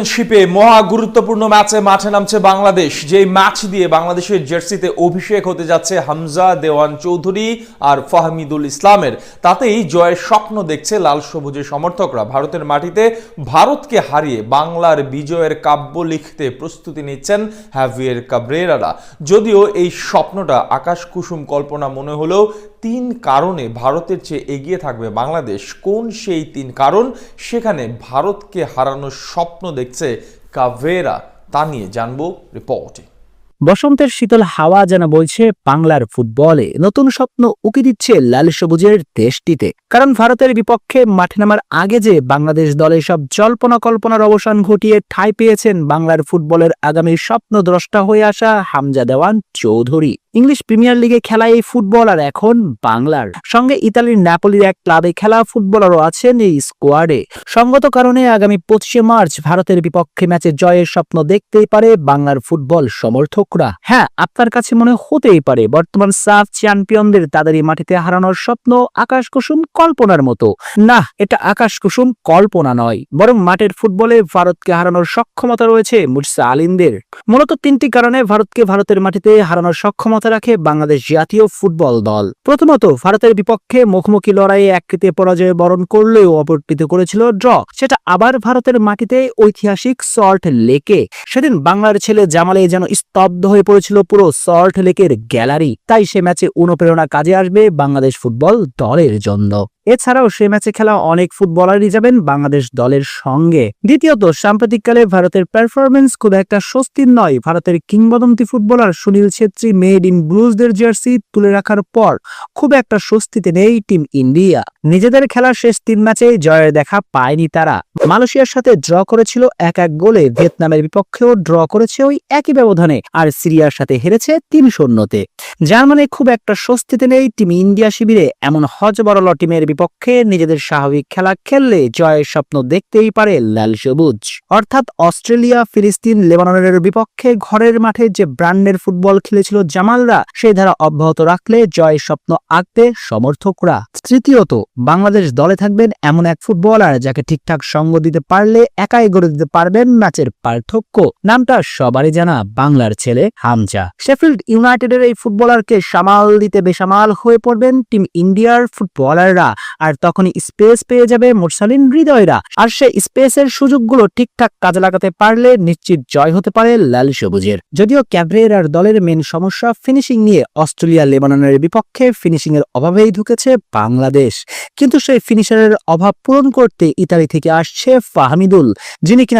চ্যাম্পিয়নশিপে মহা গুরুত্বপূর্ণ ম্যাচে মাঠে নামছে বাংলাদেশ। যেই ম্যাচ দিয়ে বাংলাদেশের জার্সিতে অভিষেক হতে যাচ্ছে হামজা দেওয়ান চৌধুরী আর ফাহমিদুল ইসলামের, তাতেই জয়ের স্বপ্ন দেখছে লাল সবুজের সমর্থকরা। ভারতের মাটিতে ভারতকে হারিয়ে বাংলার বিজয়ের কাব্য লিখতে প্রস্তুতি নিচ্ছেন হ্যাভিয়ের কাব্রেরারা। যদিও এই স্বপ্নটা আকাশ কুসুম কল্পনা মনে হলেও 3 কারণে ভারতের চেয়ে এগিয়ে থাকবে বাংলাদেশ। কোন সেই 3 কারণ, সেখানে ভারতকে হারানোর স্বপ্ন দেখছে কাভেরা, তা নিয়ে জানবো রিপোর্টে। বসন্তের শীতল হাওয়া যেন বইছে বাংলার ফুটবলে, নতুন স্বপ্ন উকি দিচ্ছে লাল সবুজের দেশটিতে। কারণ ভারতের বিপক্ষে মাঠে নামার আগে যে বাংলাদেশ দলে সব জল্পনা কল্পনার অবসান ঘটিয়ে ঠাঁই পেয়েছেন বাংলার ফুটবলের আগামী স্বপ্নদ্রষ্টা হয়ে আসা হামজা দেওয়ান চৌধুরী। ইংলিশ প্রিমিয়ার লিগে খেলা এই ফুটবলার এখন বাংলার সঙ্গে ইতালির ন্যাপোলির এক ক্লাবে খেলা ফুটবলারও আছেন এই স্কোয়াডে। সঙ্গত কারণে আগামী 25 মার্চ ভারতের বিপক্ষে ম্যাচে জয়ের স্বপ্ন দেখতেই পারে বাংলার ফুটবল সমর্থকরা। হ্যাঁ, আপনার কাছে মনে হতেই পারে বর্তমান সাফ চ্যাম্পিয়নদের তাদেরই মাটিতে হারানোর স্বপ্ন আকাশ কুসুম কল্পনার মতো। না, এটা আকাশ কুসুম কল্পনা নয়, বরং মাঠের ফুটবলে ভারতকে হারানোর সক্ষমতা রয়েছে মুর্সা আলিমদের। মূলত 3টি কারণে ভারতকে ভারতের মাটিতে হারানোর সক্ষমতা রাখে বাংলাদেশ জাতীয় ফুটবল দল। প্রথমত, ভারতের বিপক্ষে মুখোমুখি লড়াইয়ে একটিতে পরাজয় বরণ করলেও অপরটিতে করেছিল ড্র, সেটা আবার ভারতের মাটিতে ঐতিহাসিক সল্ট লেকে। সেদিন বাংলার ছেলে জামালে যেন স্তব্ধ হয়ে পড়েছিল পুরো সল্ট লেকের গ্যালারি। তাই সে ম্যাচে অনুপ্রেরণা কাজে আসবে বাংলাদেশ ফুটবল দলের জন্য। এছাড়াও সে ম্যাচে খেলা অনেক ফুটবলারই যাবেন বাংলাদেশ দলের সঙ্গে। দ্বিতীয়ত, সাম্প্রতিককালে ভারতের পারফরমেন্স খুব একটা স্বস্তির নয়। ভারতের কিংবদন্তি footballer Sunil Chhetri men in ব্লুজদের জার্সি তুলে রাখার পর খুব একটা স্বস্তিতে নেই টিম ইন্ডিয়া। নিজেদের খেলার শেষ 3 ম্যাচে জয়ের দেখা পায়নি তারা। মালয়েশিয়ার সাথে ড্র করেছিল 1-1 গোলে, ভিয়েতনামের বিপক্ষেও ড্র করেছে ওই একই ব্যবধানে, আর সিরিয়ার সাথে হেরেছে 3-0-তে। যার মানে খুব একটা স্বস্তিতে নেই টিম ইন্ডিয়া শিবিরে। এমন হজবরল টিমের বিপক্ষে নিজেদের স্বাভাবিক খেলা খেললে জয়ের স্বপ্ন দেখতেই পারে লাল সবুজ। অর্থাৎ অস্ট্রেলিয়া, ফিলিস্তিন, লেবাননের বিপক্ষে ঘরের মাঠে যে ব্র্যান্ডের ফুটবল খেলেছিল জামালরা, সেই ধারা অব্যাহত রাখলে জয়ের স্বপ্ন আঁকবে সমর্থকরা। তৃতীয়ত, বাংলাদেশ দলে থাকবেন এমন এক ফুটবলার যাকে ঠিকঠাক সঙ্গ দিতে পারলে একাই গড়ে দিতে পারবেন ম্যাচের পার্থক্য। নামটা সবারই জানা, বাংলার ছেলে হামজা। শেফিল্ড ইউনাইটেডের এই ফুটবলারকে সামাল দিতে বেসামাল হয়ে পড়বেন টিম ইন্ডিয়ার ফুটবলাররা, আর তখনই স্পেস পেয়ে যাবে মুরসালিন হৃদয়রা। আর সেই স্পেসের সুযোগগুলো ঠিকঠাক কাজে লাগাতে পারলে নিশ্চিত জয় হতে পারে লাল সবুজের। যদিও ক্যাভরেরার দলের মেন সমস্যা ফিনিশিং নিয়ে। অস্ট্রেলিয়া, লেবাননের বিপক্ষে ফিনিশিং এর অভাবেই ঢুকেছে বাংলাদেশ, কিন্তু সেই ফিনিশারের অভাব পূরণ করতে ইতালি থেকে আসছে ফাহমিদুল, যিনি কিনা